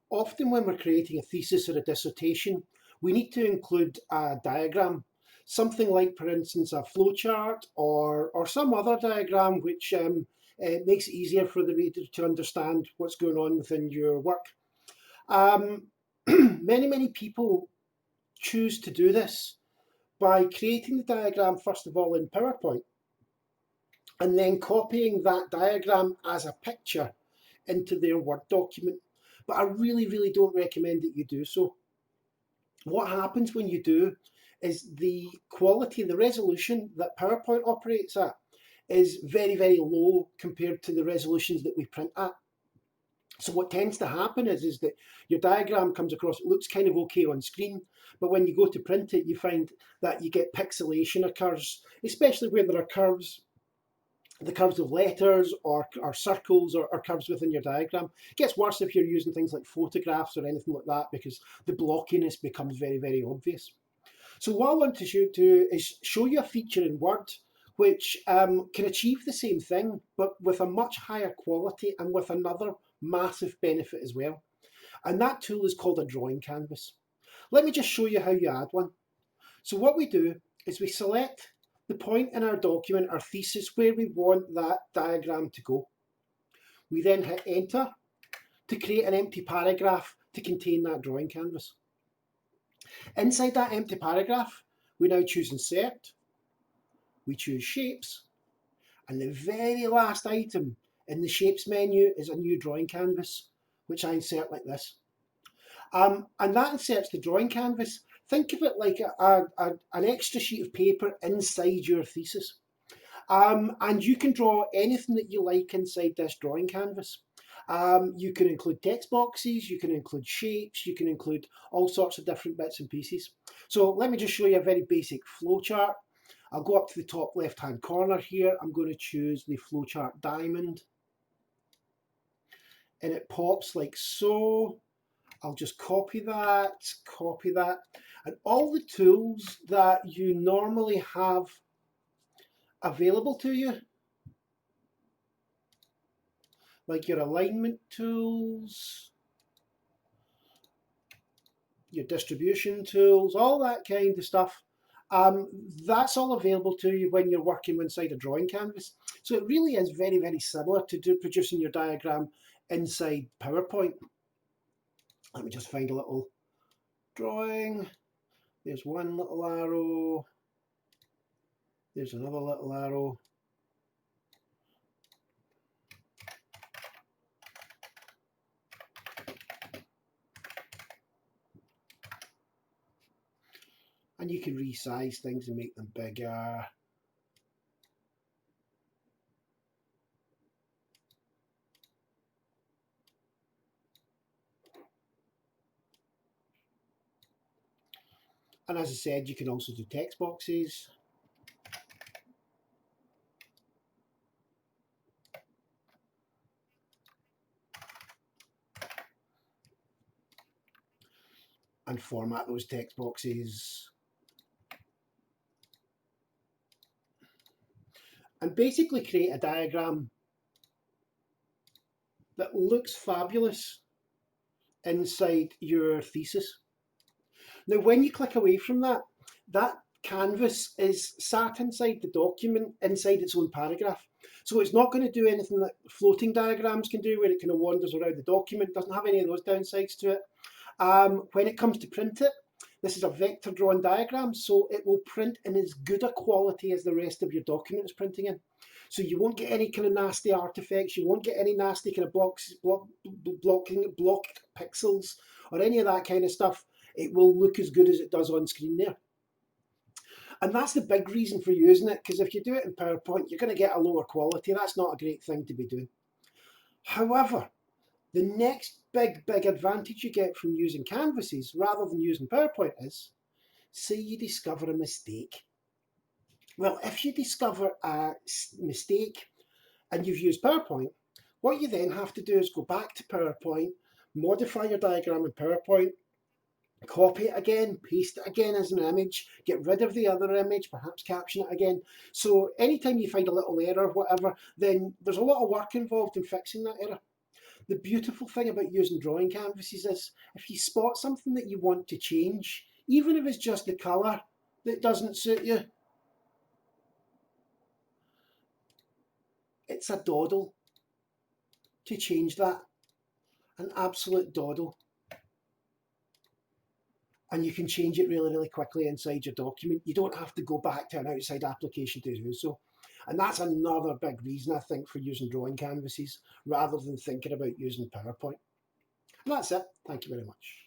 Often when we're creating a thesis or a dissertation, we need to include a diagram, something like, for instance, a flowchart or some other diagram which makes it easier for the reader to understand what's going on within your work. Many people choose to do this by creating the diagram first of all in PowerPoint and then copying that diagram as a picture into their Word document. But I really don't recommend that you do so. What happens when you do is the quality, the resolution that PowerPoint operates at is very low compared to the resolutions that we print at. So what tends to happen is that your diagram comes across, it looks kind of okay on screen, but when you go to print it, you find that you get pixelation occurs, especially where there are curves, the curves of letters or circles or curves within your diagram. It gets worse if you're using things like photographs or anything like that because the blockiness becomes very obvious. So what I want to do is show you a feature in Word which can achieve the same thing but with a much higher quality and with another massive benefit as well. And that tool is called a drawing canvas. Let me just show you how you add one. So what we do is we select the point in our document, our thesis, where we want that diagram to go. We then hit enter to create an empty paragraph to contain that drawing canvas. Inside that empty paragraph, we now choose insert, we choose shapes, and the very last item in the shapes menu is a new drawing canvas, which I insert like this. And that inserts the drawing canvas. Think of it like an extra sheet of paper inside your thesis. And you can draw anything that you like inside this drawing canvas. You can include text boxes, you can include shapes, you can include all sorts of different bits and pieces. So let me just show you a very basic flowchart. I'll go up to the top left hand corner here. I'm going to choose the flowchart diamond. And it pops like so. I'll just copy that, and all the tools that you normally have available to you, like your alignment tools, your distribution tools, all that kind of stuff, that's all available to you when you're working inside a drawing canvas. So it really is very similar to producing your diagram inside PowerPoint. Let me just find a little drawing. There's one little arrow. There's another little arrow. And you can resize things and make them bigger. And as I said, you can also do text boxes. And format those text boxes. And basically create a diagram that looks fabulous inside your thesis. Now, when you click away from that, that canvas is sat inside the document, inside its own paragraph. So it's not going to do anything that floating diagrams can do, where it kind of wanders around the document. It doesn't have any of those downsides to it. When it comes to print it, this is a vector drawn diagram, so it will print in as good a quality as the rest of your document is printing in. So you won't get any kind of nasty artifacts, you won't get any nasty kind of blocked pixels or any of that kind of stuff. It will look as good as it does on screen there. And that's the big reason for using it, because if you do it in PowerPoint, you're going to get a lower quality. That's not a great thing to be doing. However, the next big advantage you get from using canvases rather than using PowerPoint is, say you discover a mistake. Well, if you discover a mistake and you've used PowerPoint, what you then have to do is go back to PowerPoint, modify your diagram in PowerPoint, copy it again, paste it again as an image, get rid of the other image, perhaps caption it again. So anytime you find a little error or whatever, then there's a lot of work involved in fixing that error. The beautiful thing about using drawing canvases is if you spot something that you want to change, even if it's just the colour that doesn't suit you, it's a doddle to change that, an absolute doddle. And you can change it really, really quickly inside your document. You don't have to go back to an outside application to do so. And that's another big reason, I think, for using drawing canvases rather than thinking about using PowerPoint. And that's it. Thank you very much.